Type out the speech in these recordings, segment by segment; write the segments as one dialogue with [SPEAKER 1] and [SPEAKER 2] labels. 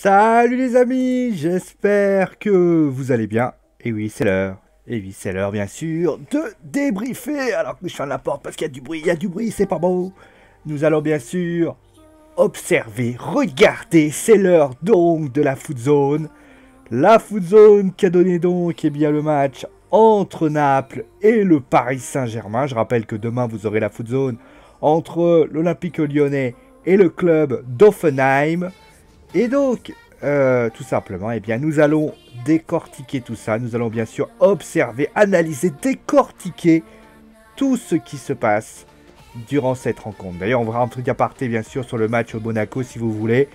[SPEAKER 1] Salut les amis, j'espère que vous allez bien. Et oui, c'est l'heure. Et oui, c'est l'heure bien sûr de débriefer. Alors que je ferme la porte parce qu'il y a du bruit, c'est pas beau. Nous allons bien sûr observer, regarder. C'est l'heure donc de la Foot Zone. La Foot Zone qui a donné donc bien le match entre Naples et le Paris Saint-Germain. Je rappelle que demain vous aurez la Foot Zone entre l'Olympique Lyonnais et le club d'Offenheim. Et donc, tout simplement, nous allons décortiquer tout ça. Nous allons bien sûr observer, analyser, décortiquer tout ce qui se passe durant cette rencontre. D'ailleurs, on verra un truc aparté, bien sûr, sur le match au Monaco, si vous voulez.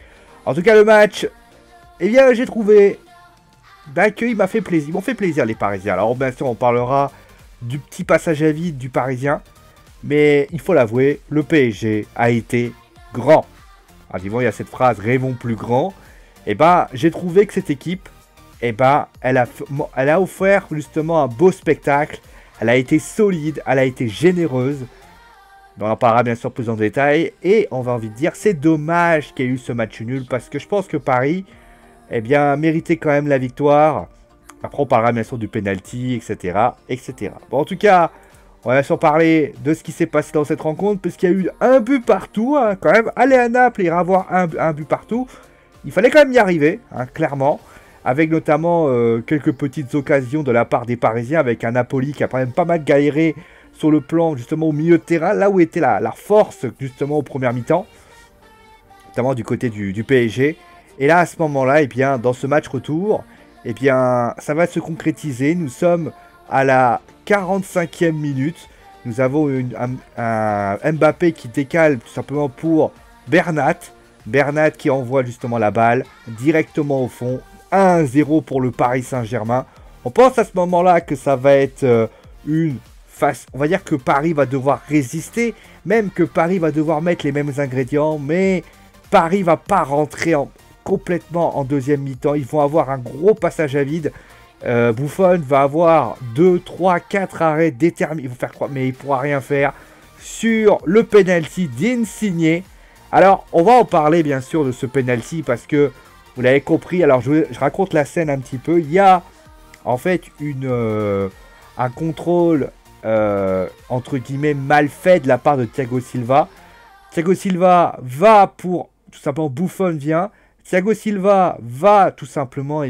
[SPEAKER 1] En tout cas, le match, j'ai trouvé qu'il m'a fait plaisir. Ils m'ont fait plaisir, les Parisiens. Alors, bien sûr, on parlera du petit passage à vide du Parisien. Mais, il faut l'avouer, le PSG a été grand. Alors, il y a cette phrase, rêvons plus grand. J'ai trouvé que cette équipe, elle a offert justement un beau spectacle. Elle a été solide, elle a été généreuse. On en parlera bien sûr plus en détail. Et on va envie de dire, c'est dommage qu'il y ait eu ce match nul. Parce que je pense que Paris, méritait quand même la victoire. Après, on parlera bien sûr du penalty, etc. etc. Bon, en tout cas, on va bien sûr parler de ce qui s'est passé dans cette rencontre, puisqu'il y a eu un but partout, hein, quand même. Aller à Naples et avoir un but partout, il fallait quand même y arriver, hein, clairement. Avec notamment quelques petites occasions de la part des Parisiens, avec un Napoli qui a quand même pas mal galéré sur le plan, justement, au milieu de terrain, là où était la force, justement, au premier mi-temps, notamment du côté du PSG. Et là, à ce moment-là, dans ce match retour, ça va se concrétiser. Nous sommes à la 45e minute, nous avons un Mbappé qui décale tout simplement pour Bernat. Bernat qui envoie justement la balle directement au fond. 1-0 pour le Paris Saint-Germain. On pense à ce moment-là que ça va être une face. On va dire que Paris va devoir résister, même que Paris va devoir mettre les mêmes ingrédients, mais Paris va pas rentrer complètement en deuxième mi-temps. Ils vont avoir un gros passage à vide. Buffon va avoir 2, 3, 4 arrêts déterminés. Il va faire 3, mais il ne pourra rien faire sur le penalty d'Insigne. Alors, on va en parler bien sûr de ce penalty parce que vous l'avez compris. Alors, je raconte la scène un petit peu. Il y a en fait un contrôle entre guillemets mal fait de la part de Thiago Silva. Thiago Silva va pour tout simplement Buffon vient. Thiago Silva va tout simplement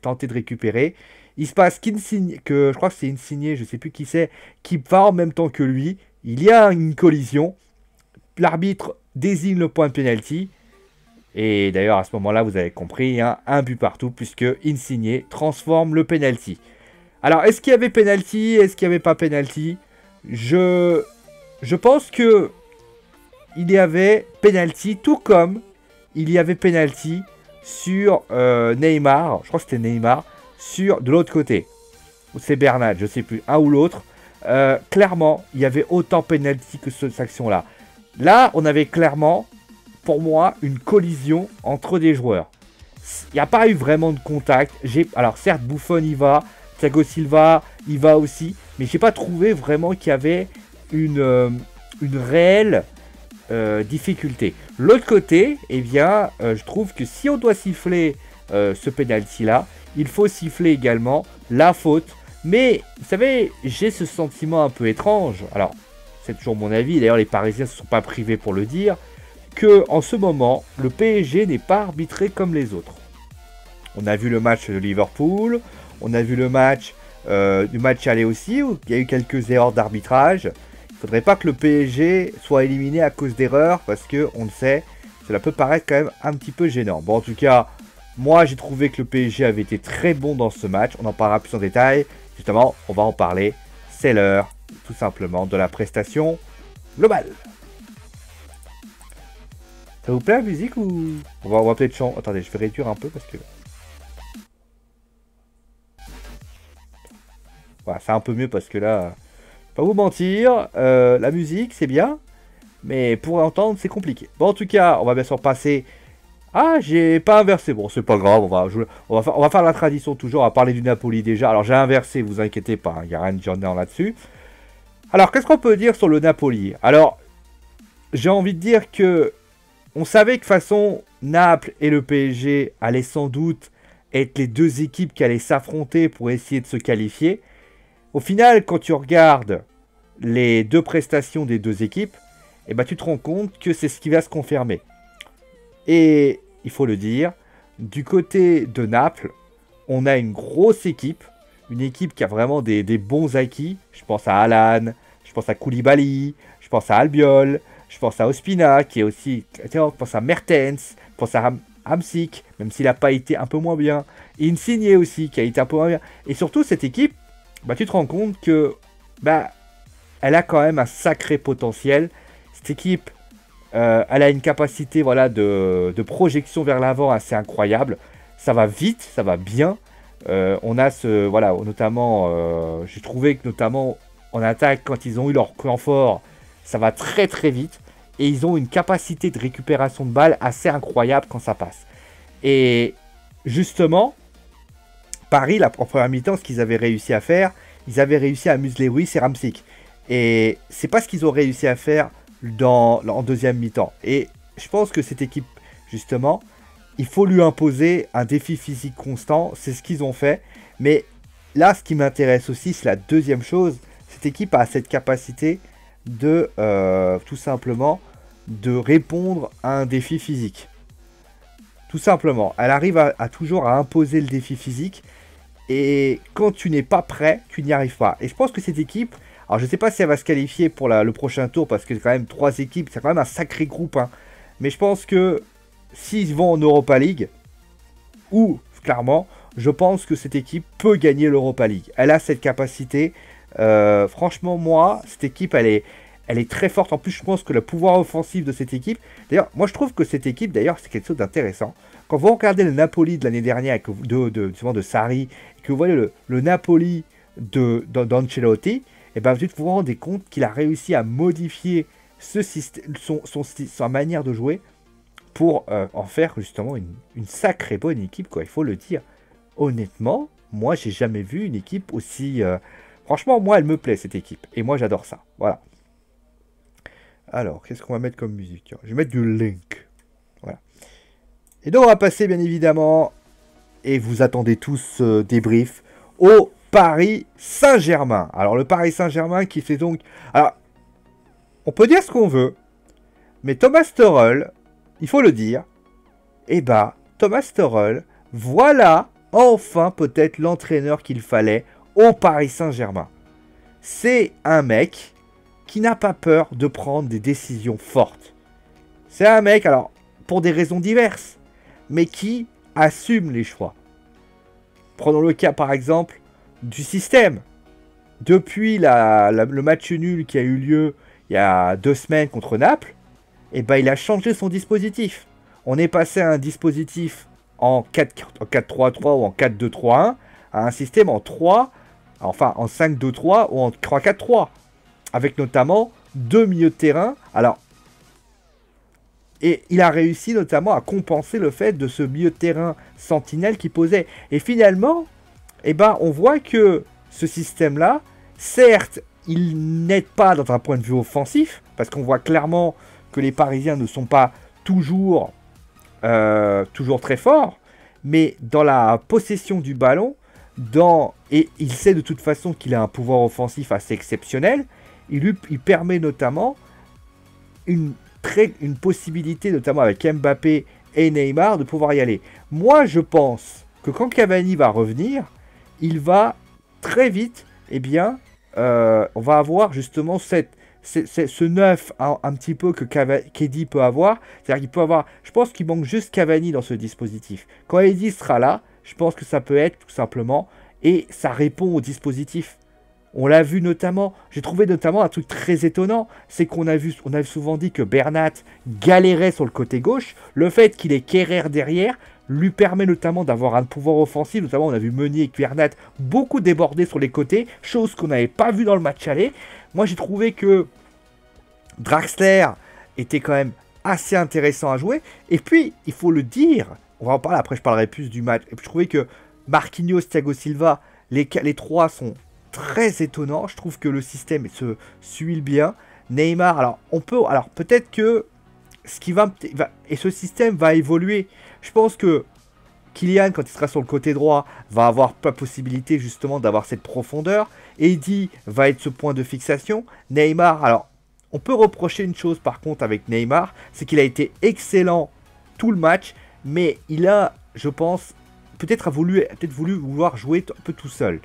[SPEAKER 1] tenter de récupérer. Il se passe qu'Insigne, que je crois que c'est Insigne, je ne sais plus qui c'est, qui va en même temps que lui. Il y a une collision. L'arbitre désigne le point de pénalty. Et d'ailleurs à ce moment-là, vous avez compris, hein, un but partout puisque Insigne transforme le pénalty. Alors est-ce qu'il y avait pénalty? Est-ce qu'il n'y avait pas pénalty? Je pense que il y avait pénalty, tout comme il y avait penalty sur Neymar. Je crois que c'était Neymar. De l'autre côté. Ou c'est Bernat, je sais plus. Un ou l'autre. Clairement, il y avait autant penalty que cette action-là. Là, on avait clairement, pour moi, une collision entre des joueurs. Il n'y a pas eu vraiment de contact. Alors certes, Buffon y va. Thiago Silva y va aussi. Mais j'ai pas trouvé vraiment qu'il y avait une réelle difficulté. L'autre côté, je trouve que si on doit siffler ce penalty-là, il faut siffler également la faute. Mais, vous savez, j'ai ce sentiment un peu étrange. Alors, c'est toujours mon avis. D'ailleurs, les Parisiens ne se sont pas privés pour le dire. Que, en ce moment, le PSG n'est pas arbitré comme les autres. On a vu le match de Liverpool. On a vu le match du match aller aussi, où il y a eu quelques erreurs d'arbitrage. Il ne faudrait pas que le PSG soit éliminé à cause d'erreurs, parce que, on le sait, cela peut paraître quand même un petit peu gênant. Bon, en tout cas, moi, j'ai trouvé que le PSG avait été très bon dans ce match. On en parlera plus en détail. Justement, on va en parler. C'est l'heure, tout simplement, de la prestation globale. Ça vous plaît la musique ou... On va peut-être chanter. Attendez, je vais réduire un peu parce que... Voilà, c'est un peu mieux parce que là... Pas vous mentir, la musique c'est bien, mais pour entendre c'est compliqué. Bon en tout cas, on va bien sûr passer... Ah, j'ai pas inversé, bon c'est pas grave, on va faire la tradition toujours, on va parler du Napoli déjà. Alors j'ai inversé, vous inquiétez pas, il n'y a rien de gênant là-dessus. Alors qu'est-ce qu'on peut dire sur le Napoli? Alors, j'ai envie de dire que... On savait que de toute façon, Naples et le PSG allaient sans doute être les deux équipes qui allaient s'affronter pour essayer de se qualifier. Au final, quand tu regardes les deux prestations des deux équipes, eh ben, tu te rends compte que c'est ce qui va se confirmer. Et il faut le dire, du côté de Naples, on a une grosse équipe, une équipe qui a vraiment des bons acquis. Je pense à Alan, je pense à Koulibaly, je pense à Albiol, je pense à Ospina, qui est aussi... Je pense à Mertens, je pense à Hamsik, même s'il n'a pas été un peu moins bien. Insigne aussi, qui a été un peu moins bien. Et surtout, cette équipe, bah, tu te rends compte que bah, elle a quand même un sacré potentiel. Cette équipe, elle a une capacité voilà, de projection vers l'avant assez incroyable. Ça va vite, ça va bien. On a ce... Voilà, notamment... j'ai trouvé que notamment en attaque, quand ils ont eu leur clan fort, ça va très très vite. Et ils ont une capacité de récupération de balles assez incroyable quand ça passe. Et justement, Paris, en première mi-temps, ce qu'ils avaient réussi à faire, ils avaient réussi à museler Ruiz et Ramsik. Et c'est pas ce qu'ils ont réussi à faire en deuxième mi-temps. Et je pense que cette équipe, justement, il faut lui imposer un défi physique constant. C'est ce qu'ils ont fait. Mais là, ce qui m'intéresse aussi, c'est la deuxième chose. Cette équipe a cette capacité de, tout simplement, de répondre à un défi physique. Tout simplement. Elle arrive à toujours à imposer le défi physique. Et quand tu n'es pas prêt, tu n'y arrives pas. Et je pense que cette équipe... Alors, je ne sais pas si elle va se qualifier pour le prochain tour, parce que c'est quand même 3 équipes, c'est quand même un sacré groupe. Hein. Mais je pense que s'ils vont en Europa League, ou clairement, je pense que cette équipe peut gagner l'Europa League. Elle a cette capacité. Franchement, moi, cette équipe, elle est très forte. En plus, je pense que le pouvoir offensif de cette équipe... D'ailleurs, moi, je trouve que cette équipe, d'ailleurs, c'est quelque chose d'intéressant. Quand vous regardez le Napoli de l'année dernière, de Sarri, et que vous voyez le Napoli d'Ancelotti, et ben vous vous rendez compte qu'il a réussi à modifier ce système, sa manière de jouer pour en faire justement une sacrée bonne équipe, quoi. Il faut le dire. Honnêtement, moi, j'ai jamais vu une équipe aussi... Franchement, moi, elle me plaît, cette équipe. Et moi, j'adore ça. Voilà. Alors, qu'est-ce qu'on va mettre comme musique? Je vais mettre du Link. Voilà. Et donc, on va passer, bien évidemment, et vous attendez tous ce débrief, au Paris Saint-Germain. Alors, le Paris Saint-Germain qui fait donc... Alors, on peut dire ce qu'on veut, mais Thomas Tuchel, il faut le dire, eh ben, Thomas Tuchel, voilà enfin peut-être l'entraîneur qu'il fallait au Paris Saint-Germain. C'est un mec qui n'a pas peur de prendre des décisions fortes. C'est un mec, alors, pour des raisons diverses, mais qui assume les choix. Prenons le cas, par exemple, du système. Depuis le match nul qui a eu lieu il y a 2 semaines contre Naples, eh ben, il a changé son dispositif. On est passé à un dispositif en 4-3-3 ou en 4-2-3-1 à un système en 3, enfin en 5-2-3 ou en 3-4-3. Avec notamment 2 milieux de terrain. Alors, et il a réussi notamment à compenser le fait de ce milieu de terrain sentinelle qui posait. Et finalement, eh ben, on voit que ce système-là, certes, il n'aide pas dans un point de vue offensif, parce qu'on voit clairement que les Parisiens ne sont pas toujours très forts, mais dans la possession du ballon, et il sait de toute façon qu'il a un pouvoir offensif assez exceptionnel, il permet notamment une possibilité, notamment avec Mbappé et Neymar, de pouvoir y aller. Moi, je pense que quand Cavani va revenir, il va très vite, eh bien, on va avoir justement ce neuf un petit peu que KD peut avoir. C'est-à-dire qu'il peut avoir... Je pense qu'il manque juste Cavani dans ce dispositif. Quand KD sera là, je pense que ça peut être tout simplement... Et ça répond au dispositif. On l'a vu notamment, j'ai trouvé notamment un truc très étonnant, c'est qu'on a souvent dit que Bernat galérait sur le côté gauche. Le fait qu'il ait Kerrer derrière lui permet notamment d'avoir un pouvoir offensif. Notamment, on a vu Meunier et Bernat beaucoup déborder sur les côtés, chose qu'on n'avait pas vu dans le match aller. Moi, j'ai trouvé que Draxler était quand même assez intéressant à jouer. Et puis, il faut le dire, on va en parler après, je parlerai plus du match. Et puis, je trouvais que Marquinhos, Thiago Silva, les 3 sont très étonnants. Je trouve que le système se suit bien. Neymar, alors peut-être que et ce système va évoluer. Je pense que Kylian, quand il sera sur le côté droit, va avoir la possibilité justement d'avoir cette profondeur. Eddie va être ce point de fixation. Neymar, alors, on peut reprocher une chose par contre avec Neymar, c'est qu'il a été excellent tout le match, mais il a, je pense, peut-être voulu vouloir jouer un peu tout seul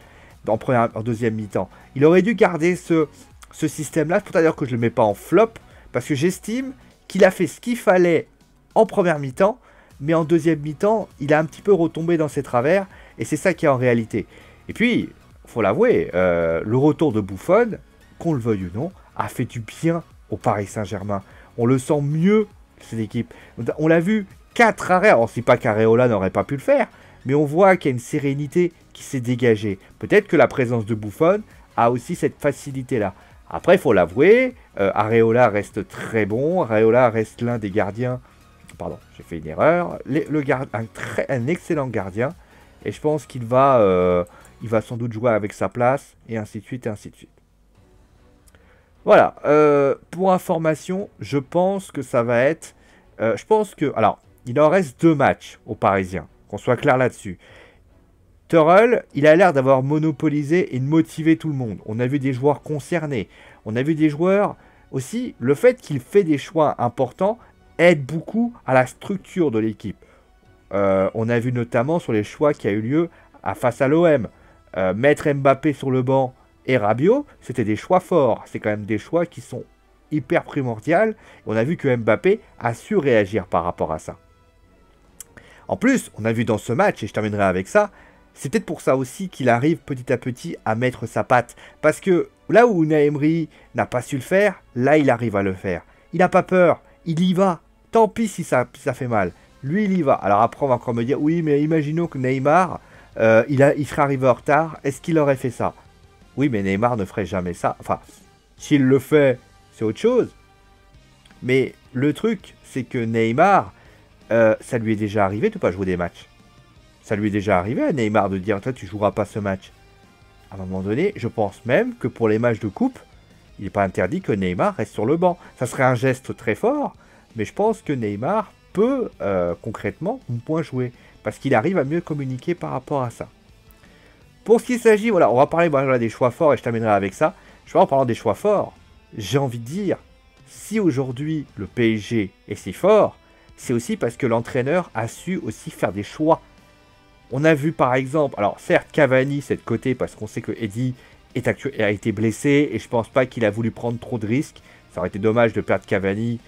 [SPEAKER 1] en deuxième mi-temps. Il aurait dû garder ce système-là. C'est pour ça d'ailleurs que je ne le mets pas en flop, parce que j'estime qu'il a fait ce qu'il fallait en première mi-temps, mais en deuxième mi-temps, il a un petit peu retombé dans ses travers, et c'est ça qui est en réalité. Et puis, faut l'avouer, le retour de Buffon, qu'on le veuille ou non, a fait du bien au Paris Saint-Germain. On le sent mieux, cette équipe. On l'a vu, 4 arrêts. Alors, c'est pas qu'Areola n'aurait pas pu le faire, mais on voit qu'il y a une sérénité qui s'est dégagée. Peut-être que la présence de Buffon a aussi cette facilité-là. Après, il faut l'avouer, Areola reste très bon. Areola reste l'un des gardiens. Pardon, j'ai fait une erreur. Un excellent gardien. Et je pense qu'il va, il va sans doute jouer avec sa place, et ainsi de suite, et ainsi de suite. Voilà. Pour information, je pense que ça va être... je pense que... Alors, il en reste 2 matchs aux Parisiens. Qu'on soit clair là-dessus. Tuchel, il a l'air d'avoir monopolisé et de motiver tout le monde. On a vu des joueurs concernés. On a vu des joueurs aussi. Le fait qu'il fait des choix importants aide beaucoup à la structure de l'équipe. On a vu notamment sur les choix qui a eu lieu face à l'OM. Mettre Mbappé sur le banc et Rabiot, c'était des choix forts. C'est quand même des choix qui sont hyper primordiaux. On a vu que Mbappé a su réagir par rapport à ça. En plus, on a vu dans ce match, et je terminerai avec ça, c'est peut-être pour ça aussi qu'il arrive petit à petit à mettre sa patte. Parce que là où Unai Emery n'a pas su le faire, là il arrive à le faire. Il n'a pas peur, il y va. Tant pis si ça fait mal. Lui il y va. Alors après on va encore me dire, oui mais imaginons que Neymar, il serait arrivé en retard, est-ce qu'il aurait fait ça? Oui mais Neymar ne ferait jamais ça. Enfin, s'il le fait, c'est autre chose. Mais le truc, c'est que Neymar, ça lui est déjà arrivé de ne pas jouer des matchs. Ça lui est déjà arrivé à Neymar de dire, toi tu joueras pas ce match. À un moment donné, je pense même que pour les matchs de coupe, il n'est pas interdit que Neymar reste sur le banc. Ça serait un geste très fort, mais je pense que Neymar peut concrètement moins jouer. Parce qu'il arrive à mieux communiquer par rapport à ça. Pour ce qui s'agit, voilà, on va parler voilà, des choix forts et je terminerai avec ça. Je vais en parlant des choix forts. J'ai envie de dire, si aujourd'hui le PSG est si fort, c'est aussi parce que l'entraîneur a su aussi faire des choix. On a vu par exemple, alors certes Cavani c'est de côté parce qu'on sait que Eddie a été blessé et je pense pas qu'il a voulu prendre trop de risques. Ça aurait été dommage de perdre Cavani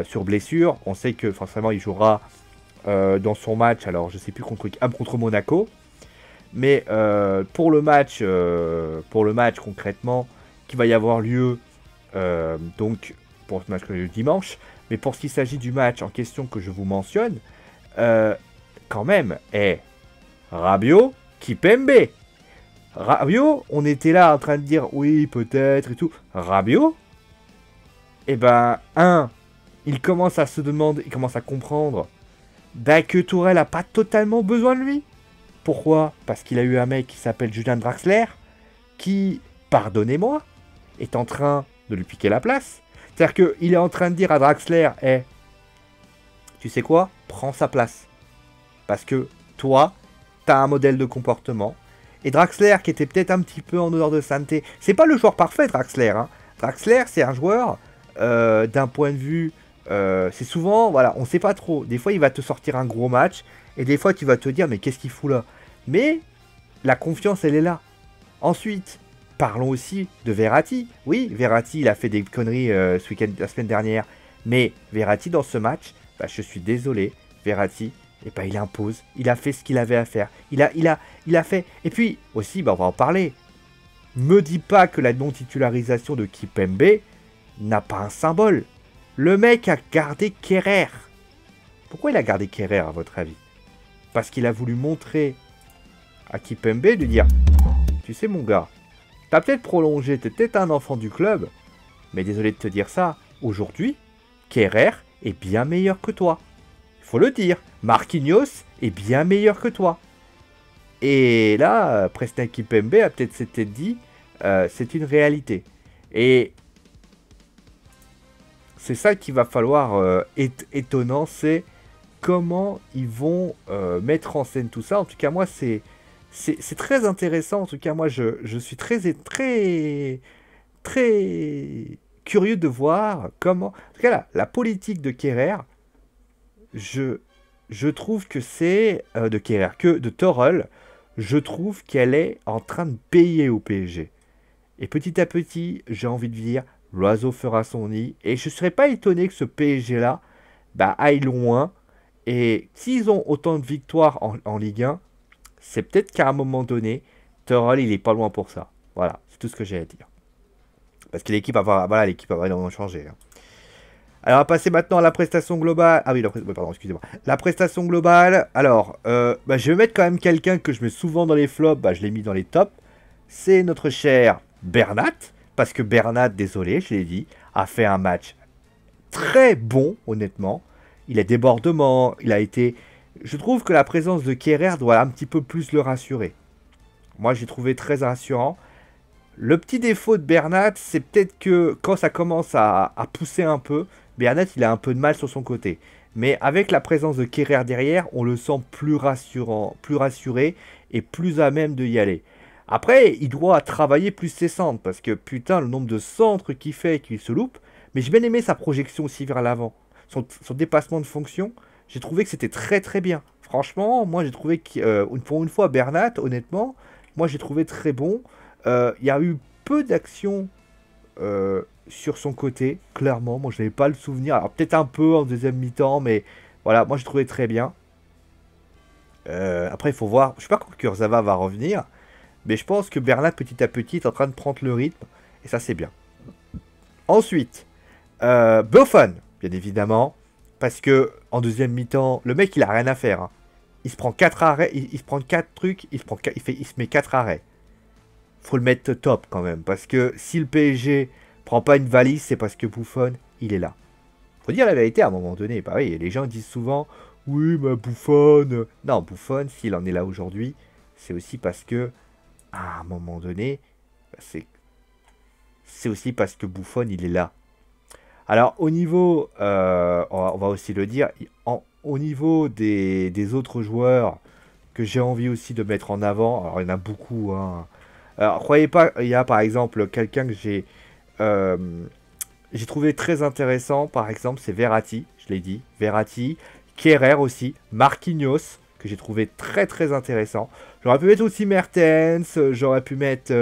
[SPEAKER 1] sur blessure. On sait que forcément il jouera dans son match, alors je sais plus contre Monaco. Mais pour le match concrètement qui va y avoir lieu donc pour ce match le dimanche, mais pour ce qui s'agit du match en question que je vous mentionne, quand même, Rabiot, Kimpembe. Rabiot, on était là en train de dire oui, peut-être et tout. Rabiot, eh ben, il commence à se demander, il commence à comprendre que Tourelle n'a pas totalement besoin de lui. Pourquoi? Parce qu'il a eu un mec qui s'appelle Julian Draxler, qui, pardonnez-moi, est en train de lui piquer la place. C'est-à-dire qu'il est en train de dire à Draxler, tu sais quoi? Prends sa place. Parce que toi, t'as un modèle de comportement. Et Draxler, qui était peut-être un petit peu en odeur de sainteté, c'est pas le joueur parfait, Draxler. Hein. Draxler, c'est un joueur, d'un point de vue, c'est souvent, voilà, on sait pas trop. Des fois, il va te sortir un gros match, et des fois, tu vas te dire, mais qu'est-ce qu'il fout là? Mais la confiance, elle est là. Ensuite, parlons aussi de Verratti. Oui, Verratti, il a fait des conneries ce week-end, la semaine dernière. Mais Verratti, dans ce match, je suis désolé, Verratti, il impose. Il a fait ce qu'il avait à faire. Il a fait. Et puis, aussi, on va en parler. Me dis pas que la non-titularisation de Kimpembe n'a pas un symbole. Le mec a gardé Kerrer. Pourquoi il a gardé Kerrer, à votre avis? Parce qu'il a voulu montrer à Kimpembe de dire, tu sais mon gars, t'as peut-être prolongé, t'es peut-être un enfant du club, mais désolé de te dire ça, aujourd'hui, Kerrer est bien meilleur que toi. Il faut le dire, Marquinhos est bien meilleur que toi. Et là, Presnel Kimpembe a peut-être s'était dit, c'est une réalité. Et c'est ça qu'il va falloir étonnant, c'est comment ils vont mettre en scène tout ça. En tout cas, moi, c'est très intéressant. En tout cas, moi, je suis très curieux de voir comment... En tout cas, la politique de Kehrer, je trouve que c'est... de Kehrer, que de Tuchel, je trouve qu'elle est en train de payer au PSG. Et petit à petit, j'ai envie de dire, l'oiseau fera son nid. Et je ne serais pas étonné que ce PSG-là aille loin. Et s'ils ont autant de victoires en Ligue 1, c'est peut-être qu'à un moment donné, Tuchel, il est pas loin pour ça. Voilà, c'est tout ce que j'ai à dire. Parce que l'équipe voilà, l'équipe a vraiment changé. Hein. Alors, on va passer maintenant à la prestation globale. Ah oui, pardon, excusez-moi. La prestation globale. Alors, je vais mettre quand même quelqu'un que je mets souvent dans les flops. Je l'ai mis dans les tops. C'est notre cher Bernat. Parce que Bernat, désolé, je l'ai dit, a fait un match très bon, honnêtement. Il a débordement. Il a été... Je trouve que la présence de Kehrer doit un petit peu plus le rassurer. Moi, j'ai trouvé très rassurant. Le petit défaut de Bernat, c'est peut-être que quand ça commence à pousser un peu, Bernat, il a un peu de mal sur son côté. Mais avec la présence de Kehrer derrière, on le sent plus rassurant, plus rassuré et plus à même de y aller. Après, il doit travailler plus ses centres, parce que putain, le nombre de centres qu'il fait et qu'il se loupe. Mais j'ai bien aimé sa projection aussi vers l'avant. Son dépassement de fonction, j'ai trouvé que c'était très bien. Franchement, moi j'ai trouvé que pour une fois, Bernat, honnêtement, moi j'ai trouvé très bon. Il y a eu peu d'actions sur son côté, clairement. Moi, je n'avais pas le souvenir. Alors, peut-être un peu en deuxième mi-temps, mais voilà, moi, je trouvais très bien. Après, il faut voir. Je ne sais pas quand Kurzawa va revenir, mais je pense que Bernat, petit à petit, est en train de prendre le rythme, et ça, c'est bien. Ensuite, Buffon, bien évidemment, parce que en deuxième mi-temps, le mec, il a rien à faire. Hein. Il se prend 4 arrêts, il se prend 4 trucs, il se met 4 arrêts. Faut le mettre top quand même, parce que si le PSG prend pas une valise, c'est parce que Buffon, il est là. Faut dire la vérité à un moment donné. Pareil, les gens disent souvent, oui, mais Buffon... Non, Buffon, s'il en est là aujourd'hui, c'est aussi parce que, à un moment donné, c'est aussi parce que Buffon, il est là. Alors, au niveau, on va aussi le dire, au niveau des autres joueurs que j'ai envie aussi de mettre en avant, alors il y en a beaucoup, hein. Alors, croyez pas, il y a par exemple quelqu'un que j'ai trouvé très intéressant, par exemple, c'est Verratti, je l'ai dit, Verratti, Kehrer aussi, Marquinhos, que j'ai trouvé très intéressant. J'aurais pu mettre aussi Mertens, j'aurais pu mettre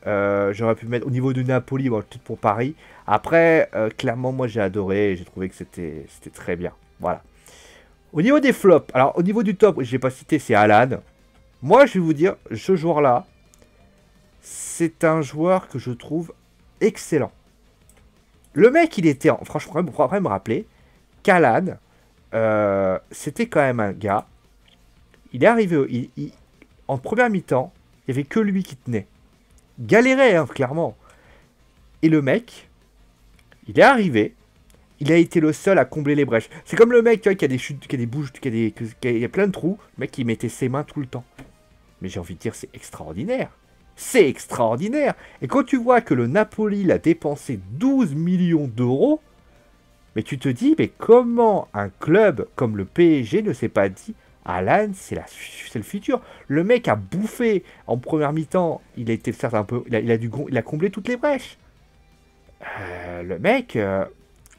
[SPEAKER 1] au niveau du Napoli, bon, tout pour Paris. Après, clairement, moi j'ai adoré, j'ai trouvé que c'était très bien, voilà. Au niveau des flops, alors au niveau du top, je n'ai pas cité, c'est Haaland. Moi, je vais vous dire, ce joueur-là, c'est un joueur que je trouve excellent. Le mec, il était... Franchement, il faudrait me rappeler qu'Haaland, c'était quand même un gars... Il est arrivé... en première mi-temps, il n'y avait que lui qui tenait. Galérait, hein, clairement. Et le mec, il est arrivé... Il a été le seul à combler les brèches. C'est comme le mec, tu vois, qui a des chutes, qui a des bouches, qui a plein de trous. Le mec, il mettait ses mains tout le temps. Mais j'ai envie de dire, c'est extraordinaire. C'est extraordinaire. Et quand tu vois que le Napoli l'a dépensé 12 millions d'euros, mais tu te dis, mais comment un club comme le PSG ne s'est pas dit, Haaland, c'est le futur. Le mec a bouffé en première mi-temps. Il a été certes un peu, il a comblé toutes les brèches. Le mec,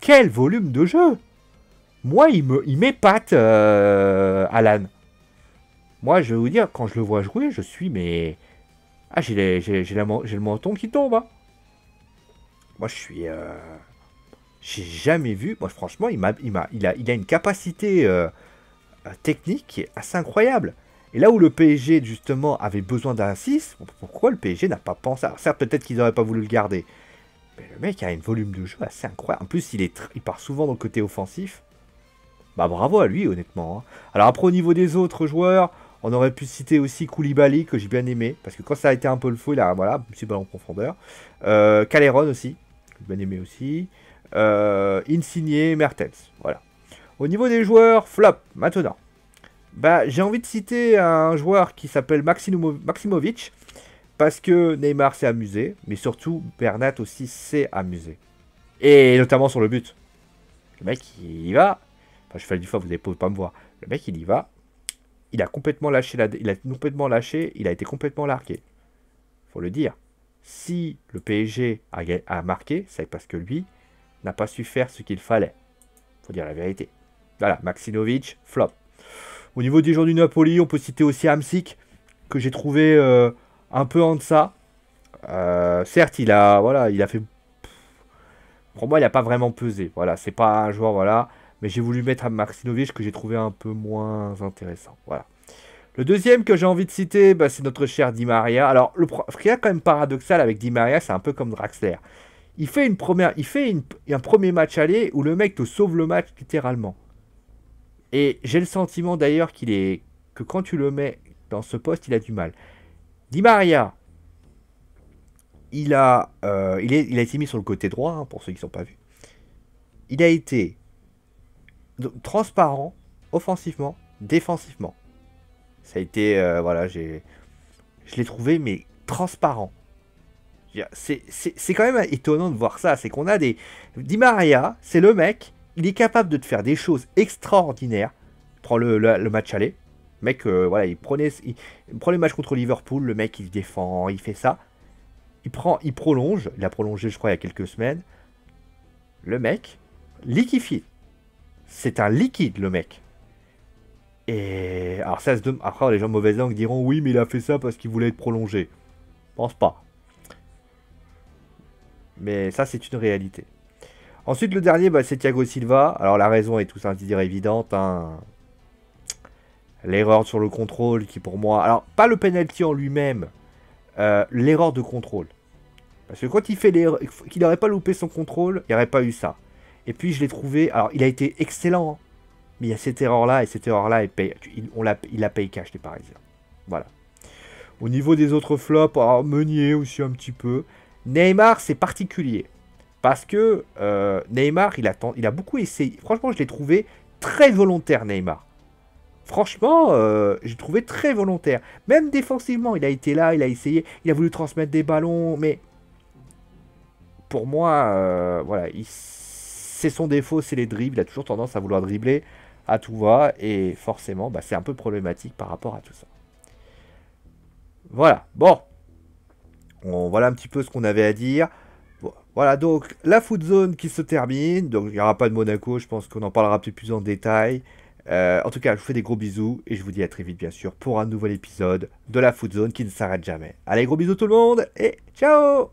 [SPEAKER 1] quel volume de jeu. Moi, il m'épate, Haaland. Moi, je vais vous dire, quand je le vois jouer, je suis, mais... Ah, j'ai le menton qui tombe, hein. Moi, je suis... J'ai jamais vu... Moi, franchement, il a une capacité technique qui est assez incroyable. Et là où le PSG, justement, avait besoin d'un 6, pourquoi le PSG n'a pas pensé... Alors, certes, peut-être qu'ils n'auraient pas voulu le garder. Mais le mec a un volume de jeu assez incroyable. En plus, il part souvent dans le côté offensif. Bah, bravo à lui, honnêtement. Hein. Alors, après, au niveau des autres joueurs... On aurait pu citer aussi Koulibaly, que j'ai bien aimé, parce que quand ça a été un peu le feu, il a, voilà, un petit ballon en profondeur. Caleron aussi, que j'ai bien aimé aussi. Insigne, Mertens, voilà. Au niveau des joueurs, flop, maintenant. Bah, j'ai envie de citer un joueur qui s'appelle Maximovic, parce que Neymar s'est amusé, mais surtout, Bernat aussi s'est amusé. Et notamment sur le but. Le mec, il y va. Enfin, je fais du fois, vous n'allez pas me voir. Le mec, il y va. Il a complètement lâché il a été complètement largué. Faut le dire. Si le PSG a marqué, c'est parce que lui n'a pas su faire ce qu'il fallait. Faut dire la vérité. Voilà, Maxinovic, flop. Au niveau des joueurs du Napoli, on peut citer aussi Hamsik, que j'ai trouvé un peu en deçà. Certes, il a fait. Pour moi, il n'a pas vraiment pesé. Voilà, c'est pas un joueur, voilà. Mais j'ai voulu mettre à Maxinovic que j'ai trouvé un peu moins intéressant. Voilà. Le deuxième que j'ai envie de citer, bah, c'est notre cher Di Maria. Alors, ce qui est quand même paradoxal avec Di Maria, c'est un peu comme Draxler. Il fait un premier match aller où le mec te sauve le match littéralement. Et j'ai le sentiment d'ailleurs que quand tu le mets dans ce poste, il a du mal. Di Maria, il a été mis sur le côté droit, hein, pour ceux qui ne sont pas vus. Il a été transparent, offensivement, défensivement. Ça a été, je l'ai trouvé, mais transparent. C'est quand même étonnant de voir ça. C'est qu'on a des... Di Maria, c'est le mec, il est capable de te faire des choses extraordinaires. Prends le match aller. Le mec, il prend le match contre Liverpool, le mec, il se défend, il fait ça. Il prolonge. Il a prolongé, je crois, il y a quelques semaines. Le mec, liquéfié. C'est un liquide, le mec. Et alors ça après les gens de mauvaise langue diront oui mais il a fait ça parce qu'il voulait être prolongé. Je pense pas. Mais ça c'est une réalité. Ensuite le dernier c'est Thiago Silva. Alors la raison est tout ça dire évidente. Hein. L'erreur sur le contrôle qui pour moi... Alors pas le penalty en lui-même. L'erreur de contrôle. Parce que quand il fait l'erreur... Qu'il n'aurait pas loupé son contrôle, il n'y aurait pas eu ça. Et puis je l'ai trouvé... Alors il a été excellent. Hein. Mais il y a cette erreur-là, et cette erreur-là, il la paye cash, les Parisiens. Voilà. Au niveau des autres flops, Meunier aussi un petit peu. Neymar, c'est particulier. Parce que Neymar, il a beaucoup essayé. Franchement, je l'ai trouvé très volontaire, Neymar. Franchement, j'ai trouvé très volontaire. Même défensivement, il a été là, il a essayé. Il a voulu transmettre des ballons, mais... Pour moi, c'est son défaut, c'est les dribbles. Il a toujours tendance à vouloir dribbler à tout va, et forcément, c'est un peu problématique par rapport à tout ça. Voilà, bon. Voilà un petit peu ce qu'on avait à dire. Bon, voilà, donc, la foot zone qui se termine. Donc, il n'y aura pas de Monaco, je pense qu'on en parlera peut-être plus en détail. En tout cas, je vous fais des gros bisous, et je vous dis à très vite, bien sûr, pour un nouvel épisode de la foot zone qui ne s'arrête jamais. Allez, gros bisous tout le monde, et ciao!